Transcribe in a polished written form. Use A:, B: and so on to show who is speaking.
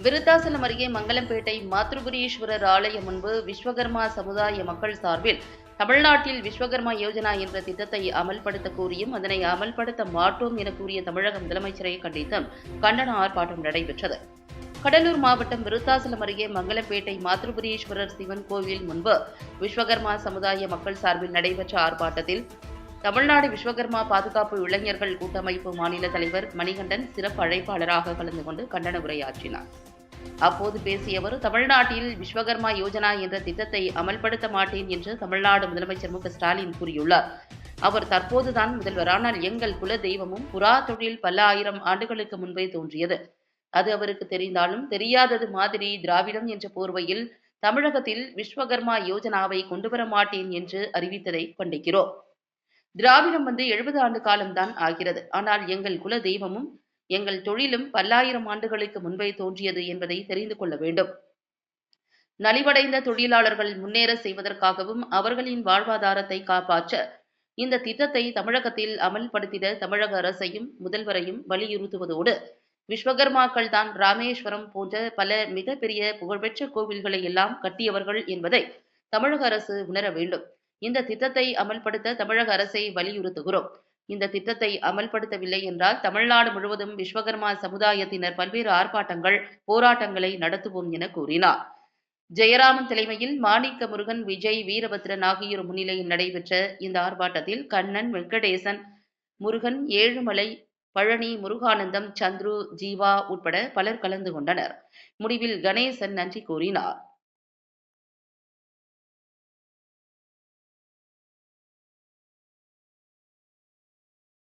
A: விருத்தாசலம் அருகே மங்கலம்பேட்டை மாத்ருபுரீஸ்வரர் ஆலயம் முன்பு விஸ்வகர்மா சமுதாய மக்கள் சார்பில் தமிழ்நாட்டில் விஸ்வகர்மா யோஜனா என்ற திட்டத்தை அமல்படுத்த கோரியும் அதனை அமல்படுத்த மாட்டோம் என கூறிய தமிழக முதலமைச்சரை கண்டித்தும் கண்டன ஆர்ப்பாட்டம் நடைபெற்றது. கடலூர் மாவட்டம் விருத்தாசலம் அருகே மங்கலம்பேட்டை மாத்ருபுரீஸ்வரர் சிவன் கோவில் முன்பு விஸ்வகர்மா சமுதாய மக்கள் சார்பில் நடைபெற்ற ஆர்ப்பாட்டத்தில் தமிழ்நாடு விஸ்வகர்மா பாதுகாப்பு இளைஞர்கள் கூட்டமைப்பு மாநில தலைவர் மணிகண்டன் சிறப்பு அழைப்பாளராக கலந்து கொண்டு கண்டன உரையாற்றினார். அப்போது பேசிய அவர், தமிழ்நாட்டில் விஸ்வகர்மா யோஜனா என்ற திட்டத்தை அமல்படுத்த மாட்டேன் என்று தமிழ்நாடு முதலமைச்சர் மு.க.ஸ்டாலின் கூறியுள்ளார். அவர் தற்போதுதான் முதல்வர். ஆனால் எங்கள் குல தெய்வமும் புறா தொழில் பல ஆயிரம் ஆண்டுகளுக்கு முன்பே தோன்றியது. அது அவருக்கு தெரிந்தாலும் தெரியாதது மாதிரி திராவிடம் என்ற போர்வையில் தமிழகத்தில் விஸ்வகர்மா யோஜனாவை கொண்டுவர மாட்டேன் என்று அறிவித்ததை கண்டிக்கிறோம். திராவிடம் 70 ஆண்டு காலம்தான் ஆகிறது. ஆனால் எங்கள் குல தெய்வமும் எங்கள் தொழிலும் பல்லாயிரம் ஆண்டுகளுக்கு முன்பே தோன்றியது என்பதை தெரிந்து கொள்ள வேண்டும். நலிவடைந்த தொழிலாளர்கள் முன்னேற செய்வதற்காகவும் அவர்களின் வாழ்வாதாரத்தை காப்பாற்ற இந்த திட்டத்தை தமிழகத்தில் அமல்படுத்திட தமிழக அரசையும் முதல்வரையும் வலியுறுத்துவதோடு, விஸ்வகர்மாக்கள் தான் ராமேஸ்வரம் போன்ற பல மிகப்பெரிய புகழ்பெற்ற கோவில்களை எல்லாம் கட்டியவர்கள் என்பதை தமிழக அரசு உணர வேண்டும். இந்த திட்டத்தை அமல்படுத்த தமிழக அரசை வலியுறுத்துகிறோம். இந்த திட்டத்தை அமல்படுத்தவில்லை என்றால் தமிழ்நாடு முழுவதும் விஸ்வகர்மா சமுதாயத்தினர் பல்வேறு ஆர்ப்பாட்டங்கள், போராட்டங்களை நடத்துவோம் என கூறினார். ஜெயராமன் தலைமையில் மாணிக்க முருகன், விஜய், வீரபத்ரன் ஆகியோர் முன்னிலையில் நடைபெற்ற இந்த ஆர்ப்பாட்டத்தில் கண்ணன், வெங்கடேசன், முருகன், ஏழுமலை, பழனி, முருகானந்தம், சந்துரு, ஜீவா உட்பட பலர் கலந்து கொண்டனர். முடிவில் கணேசன் நன்றி கூறினார்.